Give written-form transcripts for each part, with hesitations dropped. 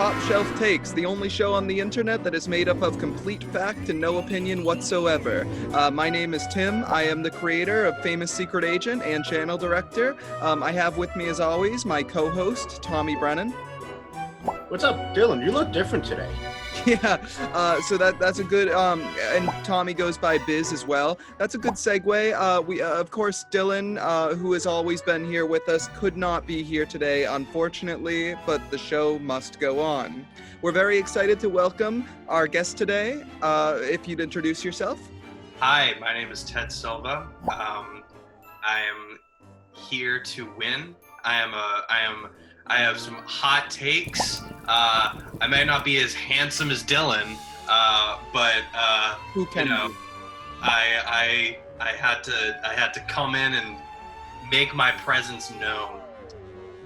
Top Shelf Takes, the only show on the internet that is made up of complete fact and no opinion whatsoever. My name is Tim. I am the creator of Famous Secret Agent and channel director. I have with me, as always, my co-host, Tommy Brennan. What's up, Dylan? You look different today. Yeah, so that's a good, and Tommy goes by Biz as well. That's a good segue. We, of course, Dylan, who has always been here with us, could not be here today, unfortunately, but the show must go on. We're very excited to welcome our guest today. If you'd introduce yourself. Hi, my name is Ted Silva. I am here to win. I have some hot takes. I may not be as handsome as Dylan, but Who can you know, be? I had to come in and make my presence known.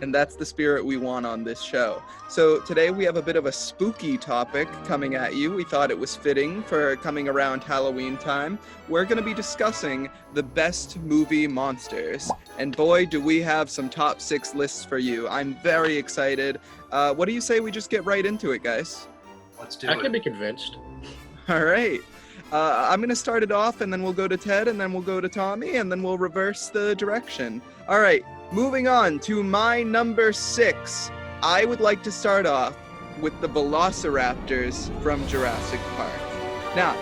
And that's the spirit we want on this show. So today we have a bit of a spooky topic coming at you. We thought it was fitting for coming around Halloween time. We're going to be discussing the best movie monsters. And boy, do we have some top 6 lists for you. I'm very excited. What do you say we just get right into it, guys? Let's do I it. can be convinced. All right. I'm going to start it off, and then we'll go to Ted, and then we'll go to Tommy, and then we'll reverse the direction. All right. Moving on to my number 6, I would like to start off with the velociraptors from Jurassic Park. Now,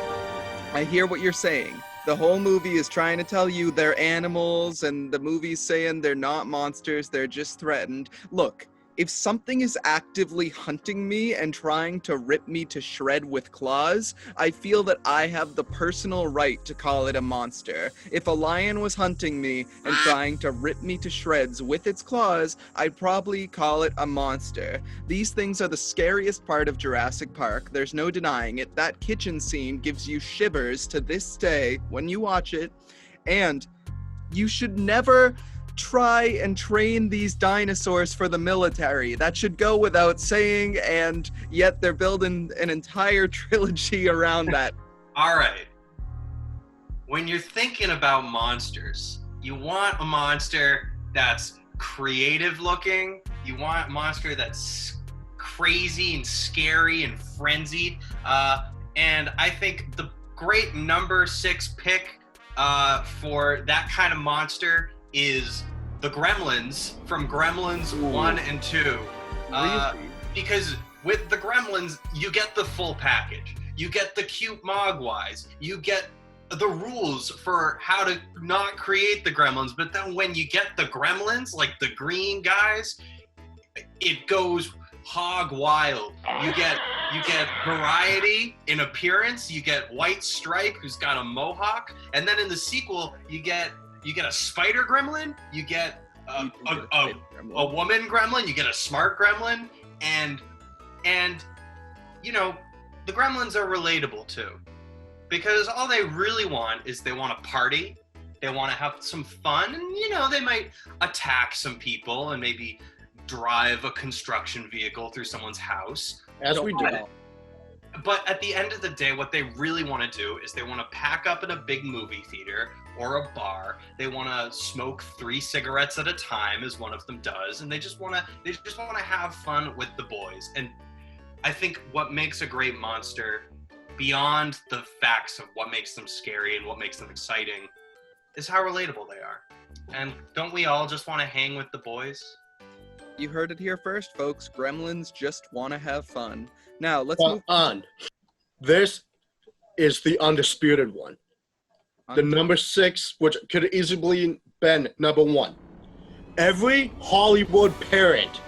I hear what you're saying. The whole movie is trying to tell you they're animals, and the movie's saying they're not monsters, they're just threatened. Look, if something is actively hunting me and trying to rip me to shred with claws, I feel that I have the personal right to call it a monster. If a lion was hunting me and trying to rip me to shreds with its claws, I'd probably call it a monster. These things are the scariest part of Jurassic Park. There's no denying it. That kitchen scene gives you shivers to this day when you watch it. And you should never try and train these dinosaurs for the military. That should go without saying, and yet they're building an entire trilogy around that. All right. When you're thinking about monsters, you want a monster that's creative looking. You want a monster that's crazy and scary and frenzied. And I think the great number 6 pick for that kind of monster is the Gremlins from Gremlins 1 and 2. Really? Because with the Gremlins, you get the full package. You get the cute mogwais. You get the rules for how to not create the Gremlins. But then when you get the Gremlins, like the green guys, it goes hog wild. You get variety in appearance. You get White Stripe, who's got a mohawk. And then in the sequel, you get a spider gremlin, you get a woman gremlin, you get a smart gremlin, and you know, the gremlins are relatable too. Because all they really want is they want to party, they want to have some fun, and you know, they might attack some people and maybe drive a construction vehicle through someone's house. As we do. But at the end of the day, what they really want to do is they want to pack up in a big movie theater or a bar. They want to smoke 3 cigarettes at a time, as one of them does, and they just want to have fun with the boys. And I think what makes a great monster, beyond the facts of what makes them scary and what makes them exciting, is how relatable they are. And don't we all just want to hang with the boys? You heard it here first, folks. Gremlins just want to have fun. Now, let's move on. This is the undisputed one. The number 6, which could easily been number 1. Every Hollywood parent,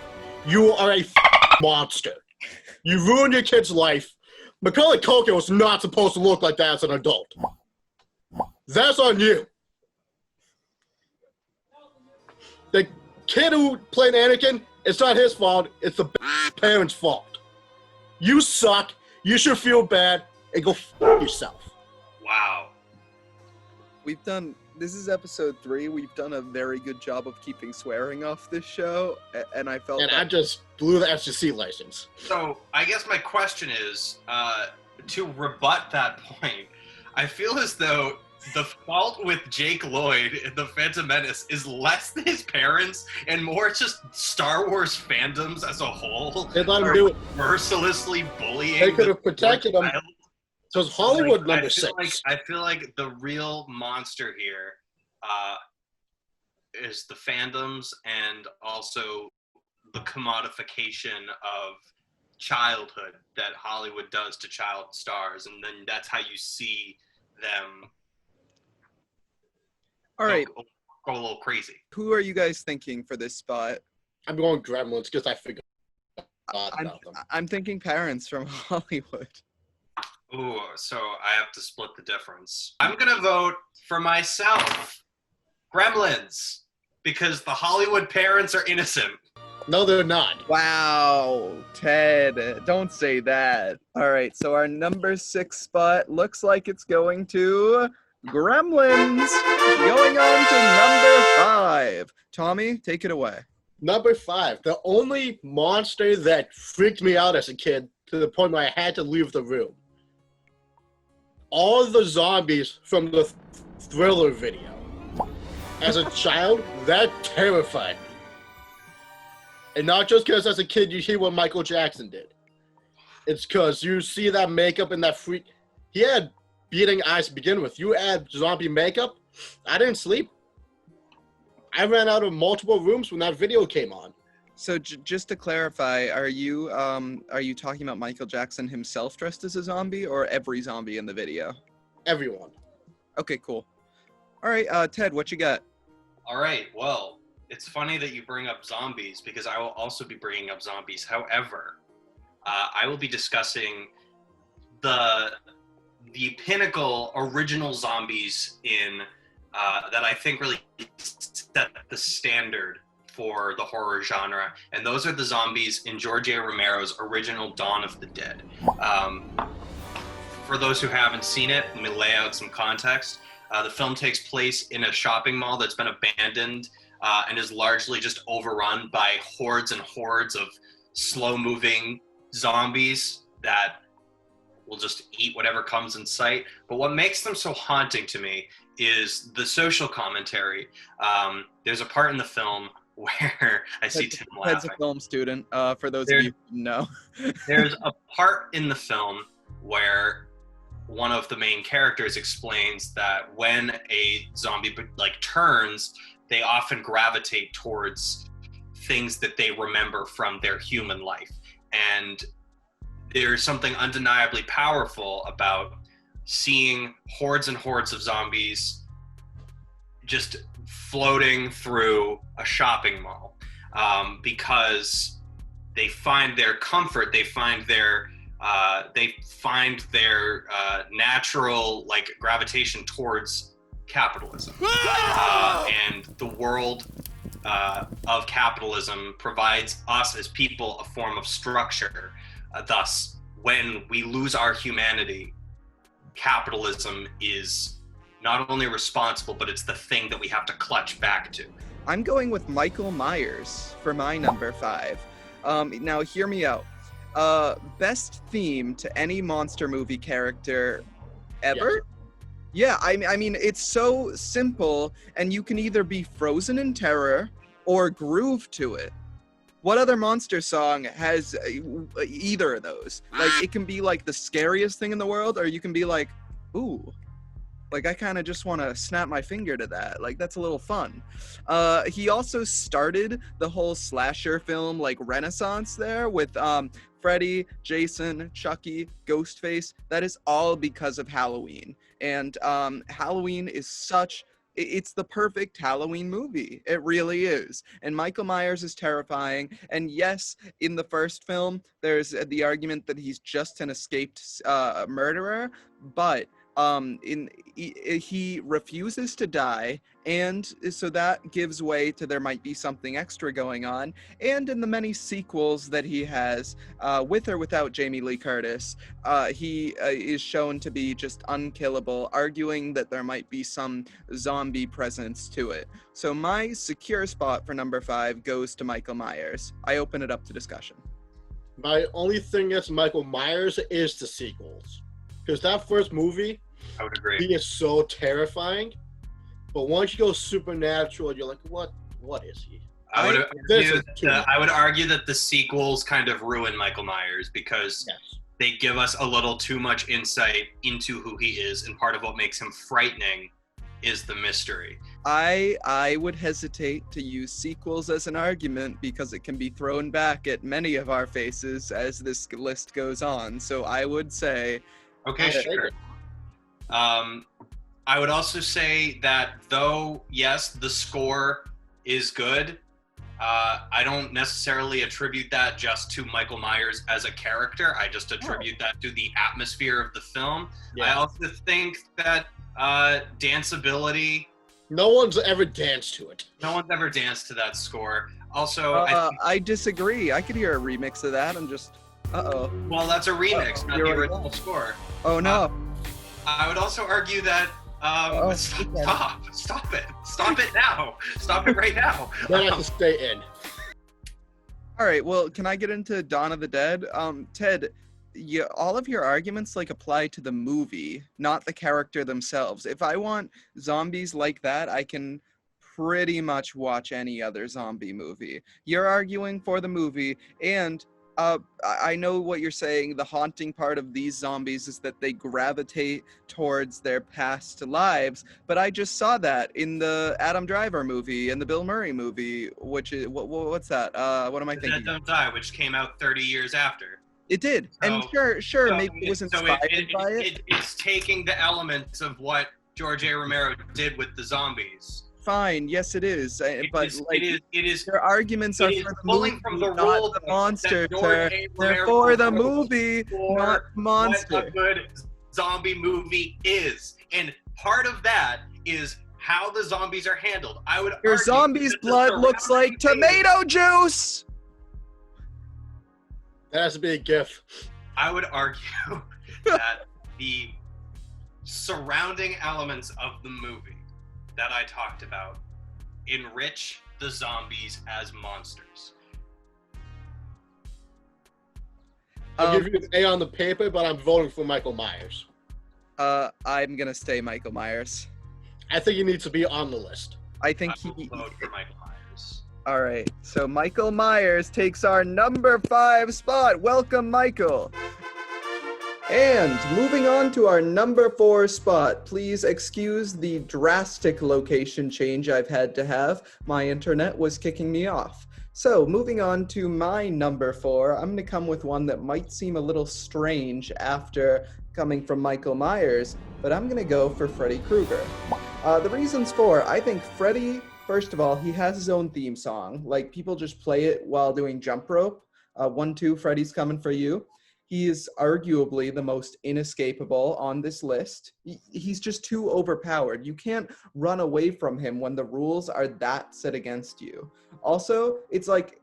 you are a monster. You ruined your kid's life. Macaulay Culkin was not supposed to look like that as an adult. That's on you. The kid who played Anakin, it's not his fault. It's the parents' fault. You suck. You should feel bad and go f*** yourself. Wow. This is episode 3. We've done a very good job of keeping swearing off this show, and I felt I just blew the SGC license. So I guess my question is, to rebut that point, I feel as though the fault with Jake Lloyd in The Phantom Menace is less than his parents and more just Star Wars fandoms as a whole. They let him do it. Mercilessly bullying. They could have protected him. child. So it's Hollywood Like, number I feel 6. I feel like the real monster here is the fandoms and also the commodification of childhood that Hollywood does to child stars, and then that's how you see them All right. go a little crazy. Who are you guys thinking for this spot? I'm going Gremlins because I forgot about them. I'm thinking parents from Hollywood. Ooh, so I have to split the difference. I'm gonna vote for myself, Gremlins, because the Hollywood parents are innocent. No, they're not. Wow, Ted, don't say that. All right, so our number 6 spot looks like it's going to Gremlins. Going on to number 5. Tommy, take it away. Number 5, the only monster that freaked me out as a kid to the point where I had to leave the room. All the zombies from the Thriller video. As a child, that terrified me. And not just because as a kid you hear what Michael Jackson did. It's because you see that makeup and that freak. He had beating eyes to begin with. You add zombie makeup, I didn't sleep. I ran out of multiple rooms when that video came on. So just to clarify, are you talking about Michael Jackson himself dressed as a zombie, or every zombie in the video? Everyone. Okay, cool. All right, Ted, what you got? All right, well, it's funny that you bring up zombies because I will also be bringing up zombies. However, I will be discussing the pinnacle original zombies in that I think really set the standard for the horror genre, and those are the zombies in George A. Romero's original Dawn of the Dead. For those who haven't seen it, let me lay out some context. The film takes place in a shopping mall that's been abandoned and is largely just overrun by hordes and hordes of slow-moving zombies that will just eat whatever comes in sight. But what makes them so haunting to me is the social commentary. There's a part in the film where I see Tim laughing. Ted's a film student, for those of you who know. There's a part in the film where one of the main characters explains that when a zombie turns, they often gravitate towards things that they remember from their human life. And there's something undeniably powerful about seeing hordes and hordes of zombies just floating through a shopping mall, because they find their comfort, they find their natural gravitation towards capitalism, and the world of capitalism provides us as people a form of structure. Thus, when we lose our humanity, capitalism is not only responsible, but it's the thing that we have to clutch back to. I'm going with Michael Myers for my number 5. Now, hear me out. Best theme to any monster movie character ever? Yeah, I mean, it's so simple, and you can either be frozen in terror or groove to it. What other monster song has either of those? It can be the scariest thing in the world, or you can be like, ooh, I kind of just want to snap my finger to that. That's a little fun. He also started the whole slasher film renaissance there with Freddy, Jason, Chucky, Ghostface. That is all because of Halloween. And Halloween is it's the perfect Halloween movie. It really is. And Michael Myers is terrifying. And yes, in the first film, there's the argument that he's just an escaped murderer, but he refuses to die, and so that gives way to there might be something extra going on. And in the many sequels that he has, with or without Jamie Lee Curtis, he is shown to be just unkillable, arguing that there might be some zombie presence to it. So my secure spot for number 5 goes to Michael Myers. I open it up to discussion. My only thing against Michael Myers is the sequels. Because that first movie, I would agree. He is so terrifying. But once you go supernatural, you're like, what is he? I would argue that the sequels kind of ruin Michael Myers because they give us a little too much insight into who he is, and part of what makes him frightening is the mystery. I would hesitate to use sequels as an argument because it can be thrown back at many of our faces as this list goes on. So I would say... Okay, sure. I would also say that though, yes, the score is good, I don't necessarily attribute that just to Michael Myers as a character. I just attribute that to the atmosphere of the film. Yeah. I also think that danceability... No one's ever danced to it. No one's ever danced to that score. Also, I disagree. I could hear a remix of that and just... Uh-oh. Well, that's a remix, not the original score. Oh, no. I would also argue that... Stop it. Stop it now. Stop it right now. Then I have to stay in. All right, well, can I get into Dawn of the Dead? Ted, all of your arguments apply to the movie, not the character themselves. If I want zombies like that, I can pretty much watch any other zombie movie. You're arguing for the movie, and I know what you're saying. The haunting part of these zombies is that they gravitate towards their past lives. But I just saw that in the Adam Driver movie and the Bill Murray movie, which is, what's that? What am I thinking? Dead Don't Die, which came out 30 years after. It did. So, and sure, maybe it was inspired by it. It's taking the elements of what George A. Romero did with the zombies. Fine, yes, it is. But it is. Their arguments are for the movie, from the not the monster. They're for the movie, not the monster. What a good zombie movie is, and part of that is how the zombies are handled. I would. Your zombie's blood looks like tomato juice. That has to be a GIF. I would argue that the surrounding elements of the movie that I talked about enrich the zombies as monsters. I'll give you an A on the paper, but I'm voting for Michael Myers. I'm gonna stay Michael Myers. I think he needs to be on the list. I think I will vote for Michael Myers. All right, so Michael Myers takes our number 5 spot. Welcome, Michael. And moving on to our number 4 spot, please excuse the drastic location change I've had to have. My internet was kicking me off. So moving on to my number 4, I'm going to come with one that might seem a little strange after coming from Michael Myers, but I'm going to go for Freddy Krueger. The reasons for, I think Freddy, first of all, he has his own theme song. Like, people just play it while doing jump rope. 1, 2, Freddy's coming for you. He is arguably the most inescapable on this list. He's just too overpowered. You can't run away from him when the rules are that set against you. Also, it's like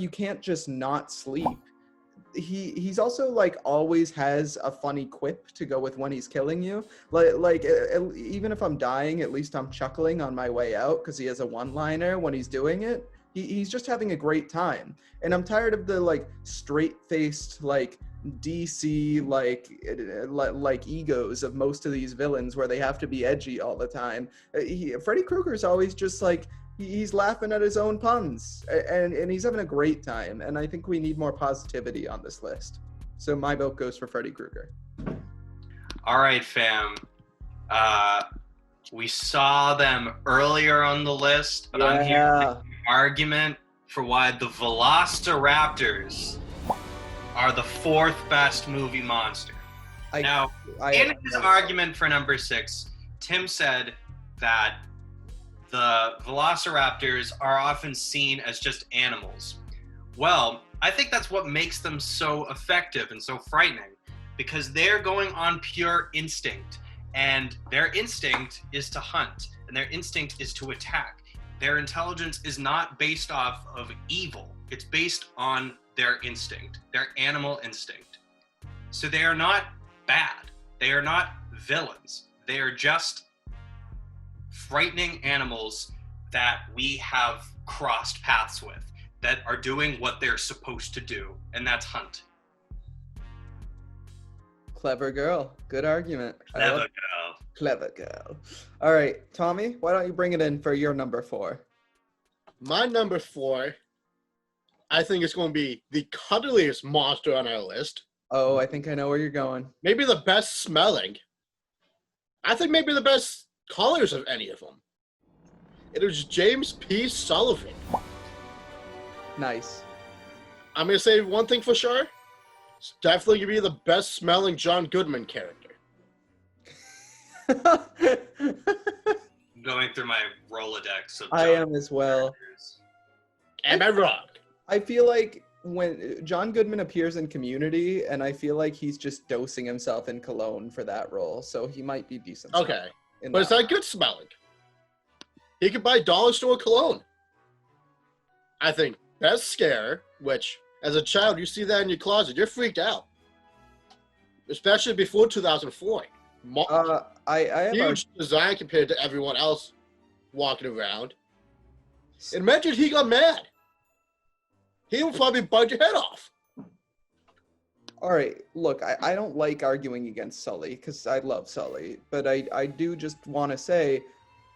you can't just not sleep. He's also always has a funny quip to go with when he's killing you. Like even if I'm dying, at least I'm chuckling on my way out because he has a one-liner when he's doing it. He's just having a great time. And I'm tired of the straight-faced DC egos of most of these villains where they have to be edgy all the time. Freddy Krueger's always just he's laughing at his own puns and he's having a great time, and I think we need more positivity on this list. So my vote goes for Freddy Krueger. All right, fam. We saw them earlier on the list, but I'm here to make an argument for why the Velociraptors are the 4th best movie monster. In his argument for number 6, Tim said that the Velociraptors are often seen as just animals. Well, I think that's what makes them so effective and so frightening, because they're going on pure instinct, and their instinct is to hunt, and their instinct is to attack. Their intelligence is not based off of evil. It's based on their instinct, their animal instinct. So they are not bad. They are not villains. They are just frightening animals that we have crossed paths with, that are doing what they're supposed to do, and that's hunt. Clever girl. Good argument. Clever girl. Clever girl. All right, Tommy, why don't you bring it in for your number 4? My number 4, I think it's going to be the cuddliest monster on our list. Oh, I think I know where you're going. Maybe the best smelling. I think maybe the best colors of any of them. It was James P. Sullivan. Nice. I'm going to say one thing for sure. It's definitely going to be the best smelling John Goodman character. Going through my Rolodex of I am as well. Am I wrong? I feel like when John Goodman appears in Community, and I feel like he's just dosing himself in cologne for that role, so he might be decent. Okay, but it's not good smelling. He could buy dollar store cologne. I think best scare, which as a child you see that in your closet, you're freaked out, especially before 2004. I have huge design compared to everyone else walking around. Imagine he got mad. He would probably bite your head off. All right, look, I don't like arguing against Sully because I love Sully, but I do just want to say,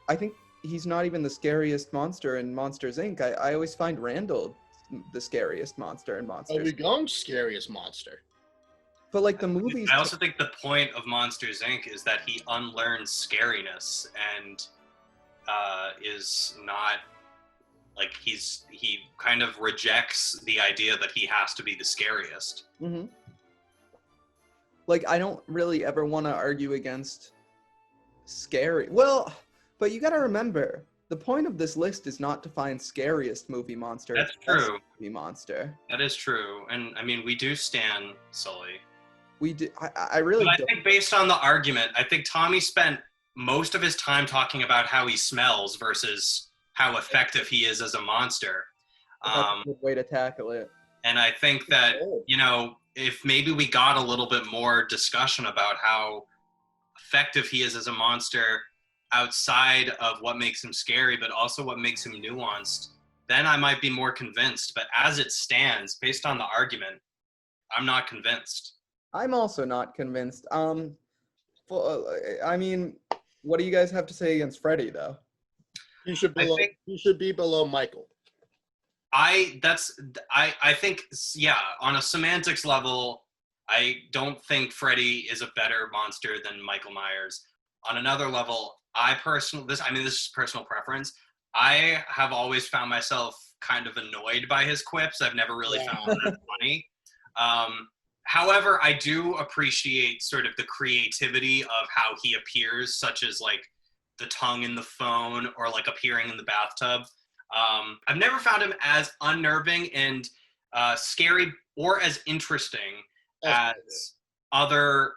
I think he's not even the scariest monster in Monsters, Inc. I always find Randall the scariest monster in Monsters. Oh, we're going scariest monster. But like the movies... I also think the point of Monsters, Inc. is that he unlearns scariness and is not... Like, he kind of rejects the idea that he has to be the scariest. Mm-hmm. Like, I don't really ever want to argue against scary. Well, but you got to remember, the point of this list is not to find scariest movie monster. That's true. Movie monster. That is true. And, I mean, we do stan Sully. We do. I really But I think based on the argument, I think Tommy spent most of his time talking about how he smells versus how effective he is as a monster. That's a good way to tackle it. And I think that, you know, if maybe we got a little bit more discussion about how effective he is as a monster outside of what makes him scary, but also what makes him nuanced, then I might be more convinced. But as it stands, based on the argument, I'm not convinced. I'm also not convinced. I mean, what do you guys have to say against Freddy, though? You should be below Michael. I think, yeah, on a semantics level, I don't think Freddy is a better monster than Michael Myers. On another level, this is personal preference. I have always found myself kind of annoyed by his quips. I've never really found them funny. However, I do appreciate sort of the creativity of how he appears, such as like the tongue in the phone or like appearing in the bathtub. I've never found him as unnerving and scary or as interesting as other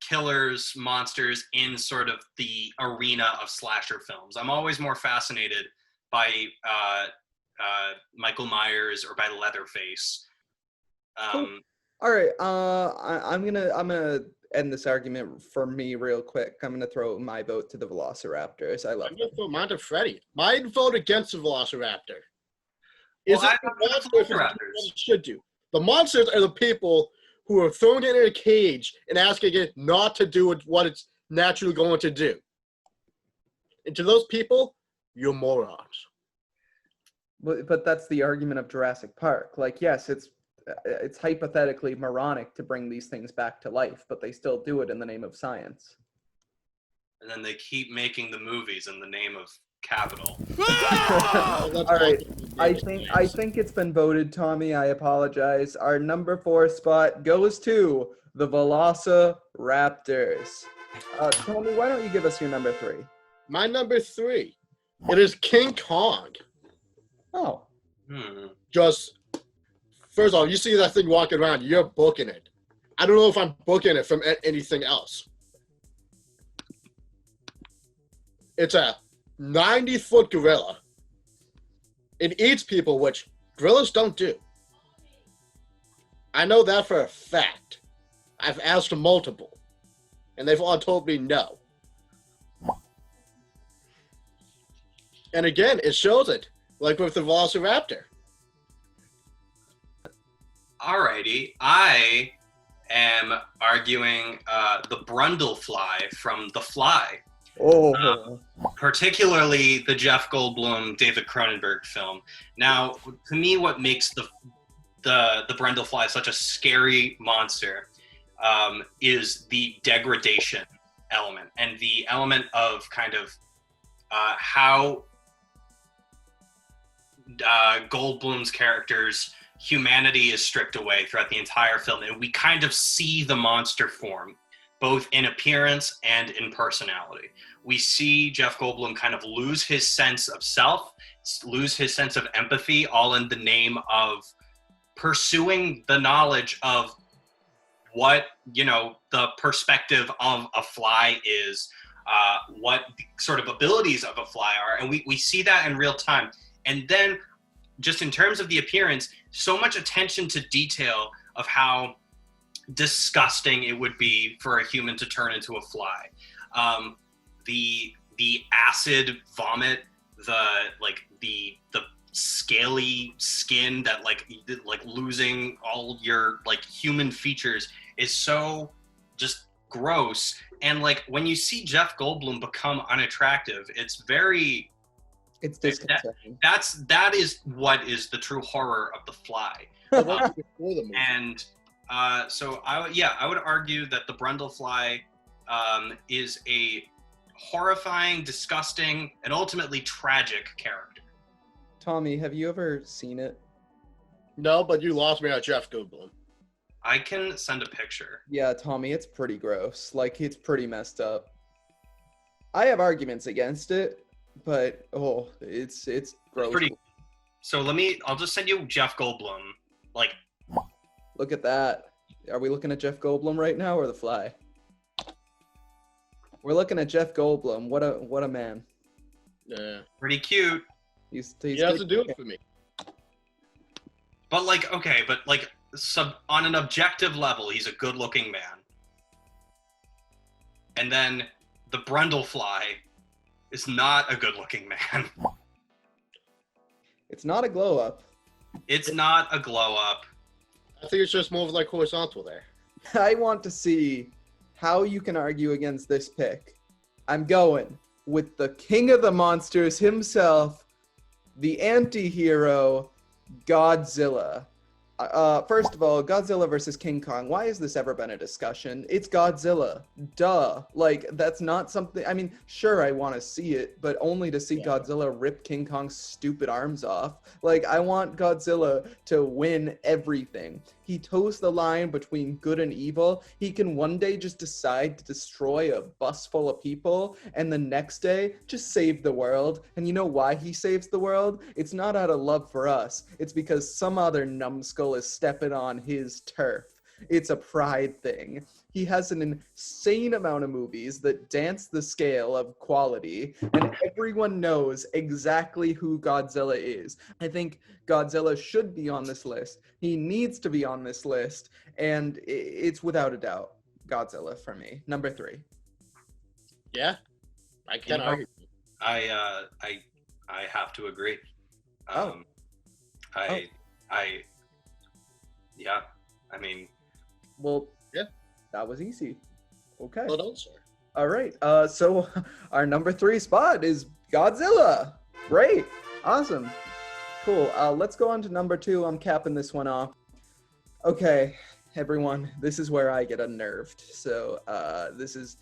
killers, monsters in sort of the arena of slasher films. I'm always more fascinated by Michael Myers or by Leatherface. Cool. All right, I'm gonna end this argument for me real quick. I'm gonna throw my vote to the Velociraptors. I love I'm gonna throw mine to Freddy. My vote against the Velociraptor. Velociraptors should do. The monsters are the people who are thrown in a cage and asking it not to do what it's naturally going to do. And to those people, you're morons. But that's the argument of Jurassic Park. Like, yes, it's hypothetically moronic to bring these things back to life, but they still do it in the name of science. And then they keep making the movies in the name of capital. All right, I think it's been voted, Tommy. I apologize. Our number 4 spot goes to the Velociraptors. Tommy, why don't you give us your number 3? My number 3, it is King Kong. Oh. Just, first of all, you see that thing walking around, you're booking it. I don't know if I'm booking it from anything else. It's a 90-foot gorilla. It eats people, which gorillas don't do. I know that for a fact. I've asked multiple, and they've all told me no. And again, it shows it, like with the Velociraptor. Alrighty, I am arguing the Brundlefly from The Fly. Oh. Particularly the Jeff Goldblum, David Cronenberg film. Now, to me, what makes the Brundlefly such a scary monster is the degradation element and the element of kind of how Goldblum's character's humanity is stripped away throughout the entire film, and we kind of see the monster form both in appearance and in personality. We see Jeff Goldblum kind of lose his sense of self, lose his sense of empathy, all in the name of pursuing the knowledge of what, the perspective of a fly is, what the sort of abilities of a fly are. And we see that in real time. And then just in terms of the appearance, so much attention to detail of how disgusting it would be for a human to turn into a fly. The acid vomit, the scaly skin that like losing all your like human features is so just gross. And like when you see Jeff Goldblum become unattractive, it's disconcerting. That is what is the true horror of The Fly. And so I would argue that the Brundlefly is a horrifying, disgusting, and ultimately tragic character. Tommy, have you ever seen it? No, but you lost me at Jeff Goldblum. I can send a picture. Yeah, Tommy, it's pretty gross. Like, it's pretty messed up. I have arguments against it, but it's gross. So I'll just send you Jeff Goldblum. Like, look at that. Are we looking at Jeff Goldblum right now or The Fly? We're looking at Jeff Goldblum. What a man. Yeah. Pretty cute. He has to do it for me. But on an objective level, he's a good-looking man. And then the Brundlefly is not a good-looking man. It's not a glow-up. It's not a glow-up. I think it's just more of like horizontal there. I want to see how you can argue against this pick. I'm going with the king of the monsters himself, the anti-hero, Godzilla. First of all, Godzilla versus King Kong. Why has this ever been a discussion? It's Godzilla. Duh. Like, that's not something... I mean, sure, I want to see it, but only to see Godzilla rip King Kong's stupid arms off. Like, I want Godzilla to win everything. He toes the line between good and evil. He can one day just decide to destroy a bus full of people, and the next day, just save the world. And you know why he saves the world? It's not out of love for us. It's because some other numbskull is stepping on his turf. It's a pride thing. He has an insane amount of movies that dance the scale of quality, and everyone knows exactly who Godzilla is. I think Godzilla should be on this list. He needs to be on this list, and it's without a doubt Godzilla for me. Number 3. Yeah, I can't argue. I have to agree. Yeah, I mean... Well, yeah, that was easy. Okay. Well done, sir. All right. So our number 3 spot is Godzilla. Great. Awesome. Cool. Let's go on to number 2. I'm capping this one off. Okay, everyone. This is where I get unnerved. So this is...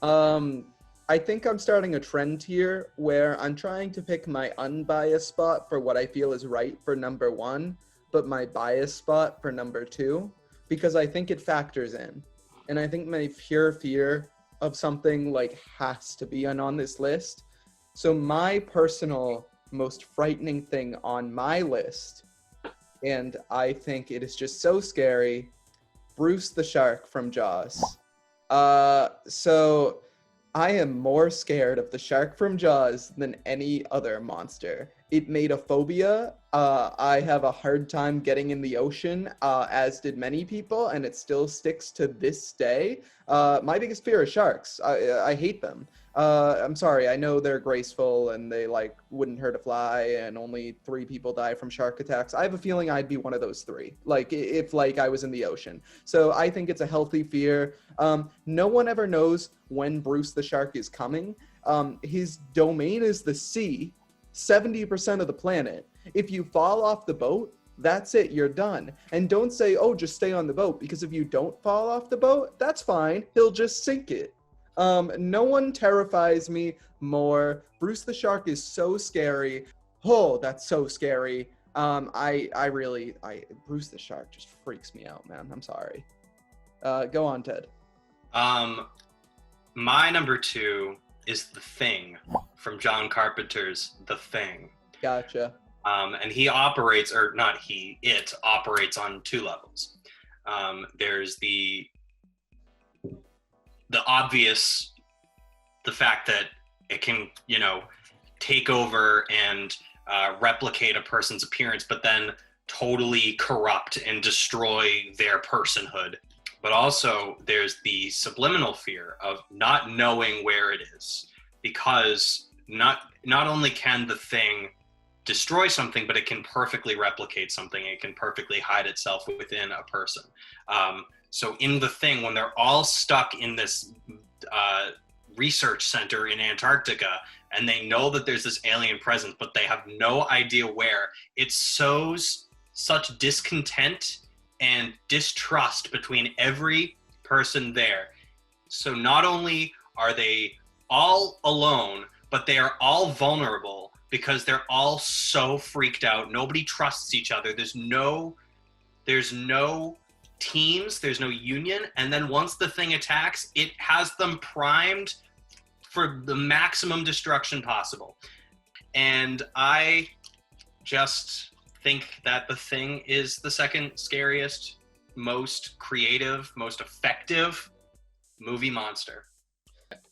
I think I'm starting a trend here where I'm trying to pick my unbiased spot for what I feel is right for number 1, but my biased spot for number 2, because I think it factors in. And I think my pure fear of something like has to be on this list. So my personal most frightening thing on my list, and I think it is just so scary, Bruce the Shark from Jaws. So I am more scared of the shark from Jaws than any other monster. It made a phobia. I have a hard time getting in the ocean, as did many people, and it still sticks to this day. My biggest fear is sharks. I hate them. I'm sorry, I know they're graceful and they like wouldn't hurt a fly and only 3 people die from shark attacks. I have a feeling I'd be one of those 3, like if like I was in the ocean. So I think it's a healthy fear. No one ever knows when Bruce the shark is coming. His domain is the sea, 70% of the planet. If you fall off the boat, that's it, you're done. And don't say, oh, just stay on the boat, because if you don't fall off the boat, that's fine. He'll just sink it. No one terrifies me more. Bruce the shark is so scary. Oh, that's so scary. Bruce the shark just freaks me out, man. I'm sorry. Go on, Ted. My number 2 is The Thing from John Carpenter's The Thing. Gotcha. And it operates on 2 levels. There's the obvious, the fact that it can, take over and replicate a person's appearance, but then totally corrupt and destroy their personhood. But also there's the subliminal fear of not knowing where it is, because not only can the thing destroy something, but it can perfectly replicate something. It can perfectly hide itself within a person. So in The Thing, when they're all stuck in this research center in Antarctica, and they know that there's this alien presence, but they have no idea where, it sows such discontent and distrust between every person there. So not only are they all alone, but they are all vulnerable, because they're all so freaked out. Nobody trusts each other. There's no teams, there's no union. And then once the thing attacks, it has them primed for the maximum destruction possible. And I just think that The Thing is the second scariest, most creative, most effective movie monster.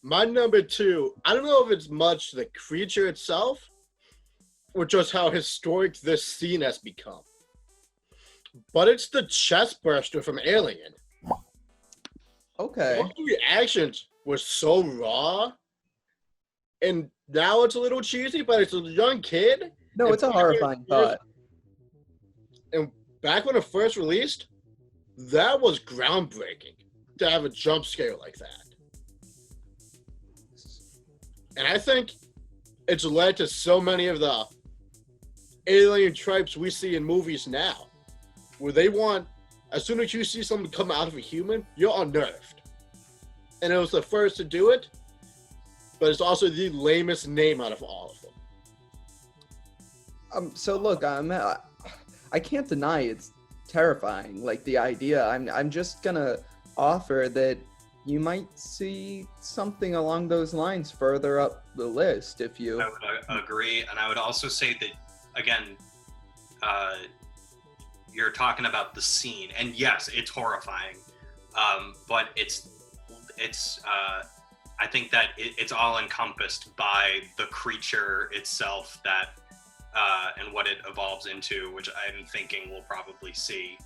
My number 2, I don't know if it's much the creature itself, or just how historic this scene has become, but it's the chest burster from Alien. Okay. The reactions were so raw, and now it's a little cheesy, but it's a young kid. No, it's a horrifying thought. And back when it first released, that was groundbreaking to have a jump scare like that. And I think it's led to so many of the alien tropes we see in movies now, where they want, as soon as you see something come out of a human, you're unnerved. And it was the first to do it, but it's also the lamest name out of all of them. So look, I can't deny it's terrifying. Like the idea, I'm just gonna offer that you might see something along those lines further up the list if you. I would agree, and I would also say that, again, you're talking about the scene, and yes, it's horrifying, but it's I think that it's all encompassed by the creature itself, that and what it evolves into, which I'm thinking we'll probably see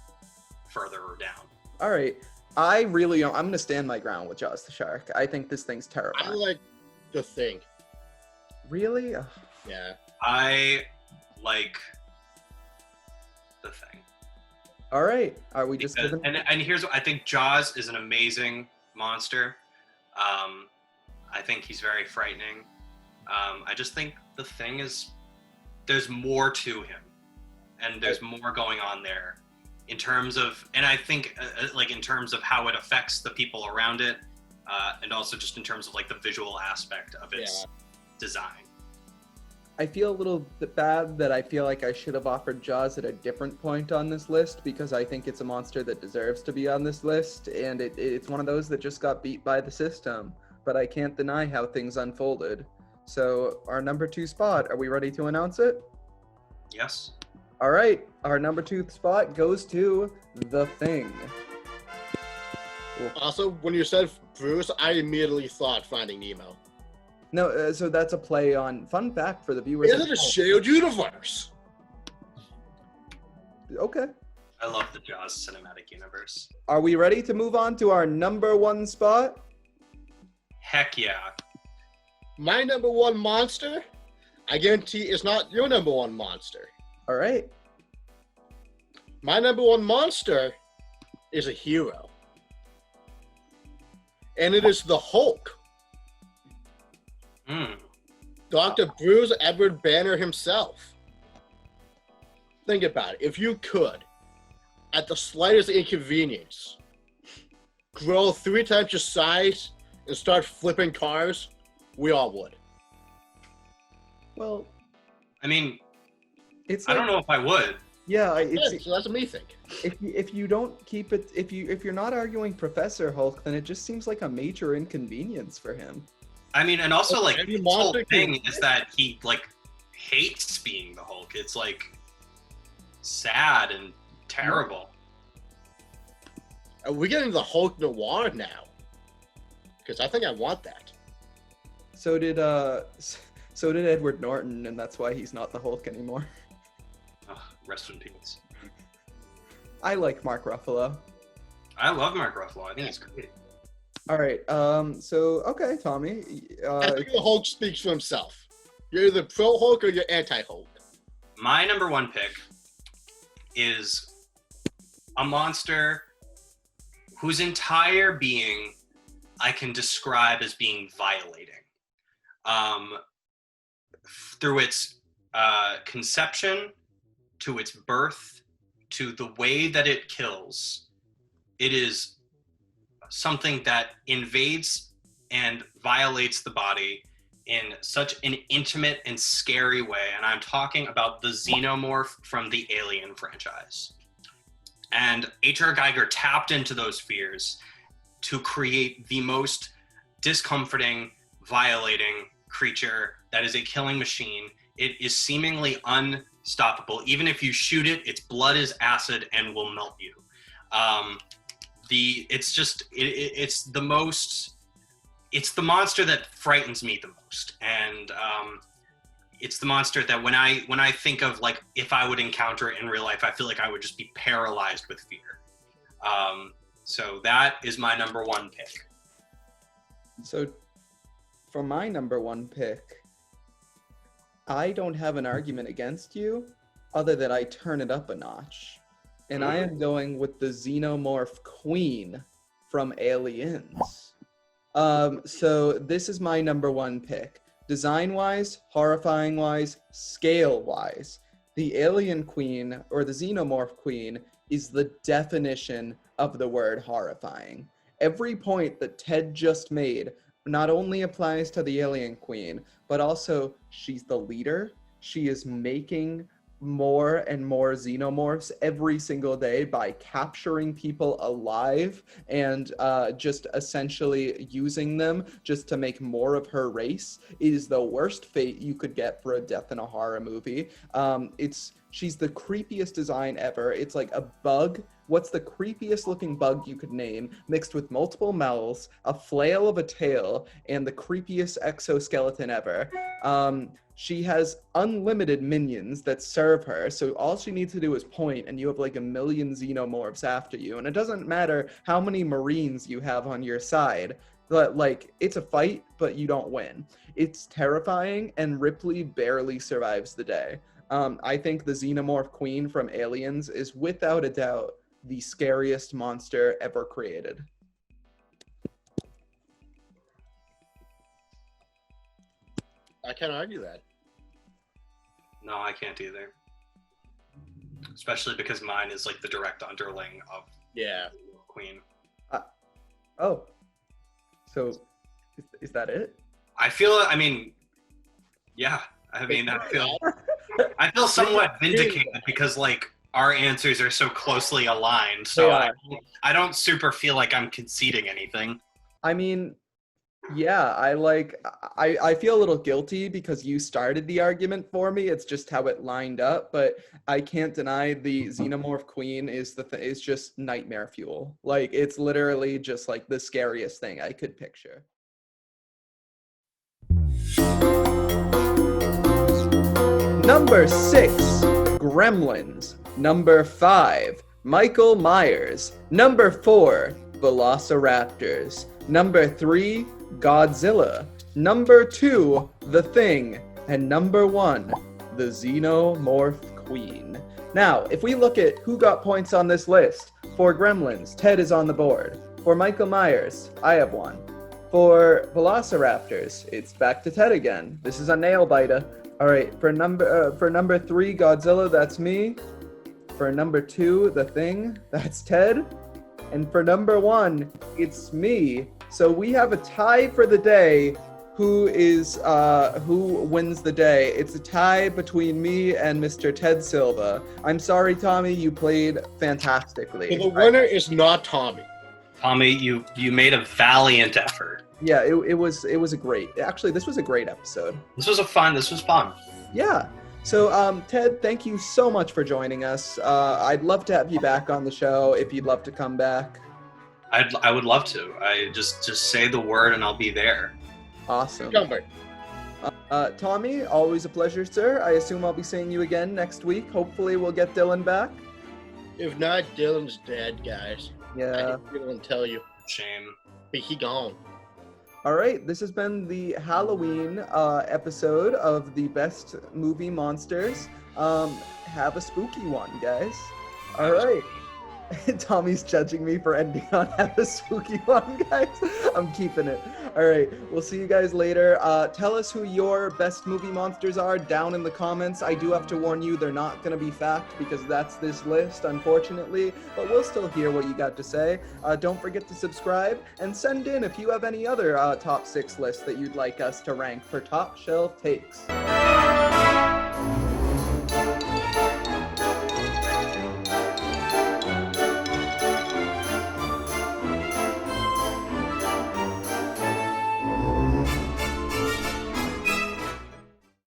further down. All right, I'm gonna stand my ground with Jaws the Shark. I think this thing's terrifying. I like The Thing. Really? Ugh. Yeah. I like The Thing. All right. Are we just giving? And here's what I think: Jaws is an amazing monster. I think he's very frightening. I just think The Thing is, there's more to him, and there's more going on there in terms of, and I think like in terms of how it affects the people around it, and also just in terms of like the visual aspect of its design. I feel a little bit bad that I feel like I should have offered Jaws at a different point on this list, because I think it's a monster that deserves to be on this list, and it's one of those that just got beat by the system. But I can't deny how things unfolded. So our number 2 spot, are we ready to announce it? Yes. All right, our number 2 spot goes to The Thing. Also, when you said Bruce, I immediately thought Finding Nemo. No, so that's a play on, fun fact for the viewers. Is it a shared universe? Okay. I love the Jaws cinematic universe. Are we ready to move on to our number 1 spot? Heck yeah. My number one monster, I guarantee, is not your number one monster. All right. My number one monster is a hero. And it is the Hulk. Dr. Bruce Edward Banner himself. Think about it. If you could, at the slightest inconvenience, grow 3 times your size and start flipping cars, we all would. Well, I mean, it's I don't know if I would. Yeah, Yeah, so that's what me think. if you don't keep it, if you're not arguing Professor Hulk, then it just seems like a major inconvenience for him. I mean, and also like Every his whole monster thing is that he like hates being the Hulk. It's like sad and terrible. Are we getting the Hulk Noir now? Because I think I want that. So did Edward Norton, and that's why he's not the Hulk anymore. Ugh, rest in peace. I like Mark Ruffalo. I love Mark Ruffalo. I think he's great. All right. So okay, Tommy. I think the Hulk speaks for himself. You're either pro Hulk or you're anti Hulk. My number one pick is a monster whose entire being I can describe as being violating. Through its conception, to its birth, to the way that it kills, it is something that invades and violates the body in such an intimate and scary way. And I'm talking about the xenomorph from the Alien franchise. And H.R. Geiger tapped into those fears to create the most discomforting, violating creature that is a killing machine. It is seemingly unstoppable. Even if you shoot it, its blood is acid and will melt you. It's the monster that frightens me the most. And it's the monster that when I think of like if I would encounter it in real life, I feel like I would just be paralyzed with fear. So that is my number one pick. So for my number one pick, I don't have an argument against you other than I turn it up a notch. And I am going with the Xenomorph Queen from Aliens. So this is my number one pick. Design-wise, horrifying-wise, scale-wise, the Alien Queen, or the Xenomorph Queen, is the definition of the word horrifying. Every point that Ted just made not only applies to the Alien Queen, but also she's the leader. She is making more and more xenomorphs every single day by capturing people alive and just essentially using them just to make more of her race. It is the worst fate you could get for a death in a horror movie. She's the creepiest design ever. It's like a bug. What's the creepiest looking bug you could name, mixed with multiple mouths, a flail of a tail, and the creepiest exoskeleton ever. She has unlimited minions that serve her, so all she needs to do is point, and you have like a million xenomorphs after you. And it doesn't matter how many Marines you have on your side, but like, it's a fight, but you don't win. It's terrifying, and Ripley barely survives the day. I think the Xenomorph Queen from Aliens is without a doubt the scariest monster ever created. I can't argue that. No, I can't either. Especially because mine is like the direct underling of Queen. Oh. So, is that it? I feel I feel somewhat vindicated because like our answers are so closely aligned. So I don't super feel like I'm conceding anything. I mean, yeah, I feel a little guilty because you started the argument for me. It's just how it lined up, but I can't deny the Xenomorph Queen is is just nightmare fuel. Like, it's literally just like the scariest thing I could picture. Number 6, Gremlins. Number 5, Michael Myers. Number 4, Velociraptors. Number 3, Godzilla. Number 2, The Thing. And number 1, The Xenomorph Queen. Now, if we look at who got points on this list, for Gremlins, Ted is on the board. For Michael Myers, I have 1. For Velociraptors, it's back to Ted again. This is a nail biter. All right, for number 3, Godzilla, that's me. For number 2, The Thing, that's Ted. And for number 1, it's me. So we have a tie for the day. Who wins the day? It's a tie between me and Mr. Ted Silva. I'm sorry, Tommy, you played fantastically. So the winner is not Tommy. Tommy, you made a valiant effort. Yeah, it was a great. Actually, this was a great episode. This was fun. Yeah. So, Ted, thank you so much for joining us. I'd love to have you back on the show if you'd love to come back. I would love to. I just say the word and I'll be there. Awesome. Number. Tommy, always a pleasure, sir. I assume I'll be seeing you again next week. Hopefully we'll get Dylan back. If not, Dylan's dead, guys. Yeah. I didn't tell you. Shame. But he gone. All right, this has been the Halloween episode of the Best Movie Monsters. Have a spooky one, guys. All right. Tommy's judging me for ending on have a spooky one, guys. I'm keeping it. All right, we'll see you guys later. Tell us who your best movie monsters are down in the comments. I do have to warn you, they're not going to be fact because that's this list, unfortunately. But we'll still hear what you got to say. Don't forget to subscribe and send in if you have any other top 6 lists that you'd like us to rank for Top Shelf Takes.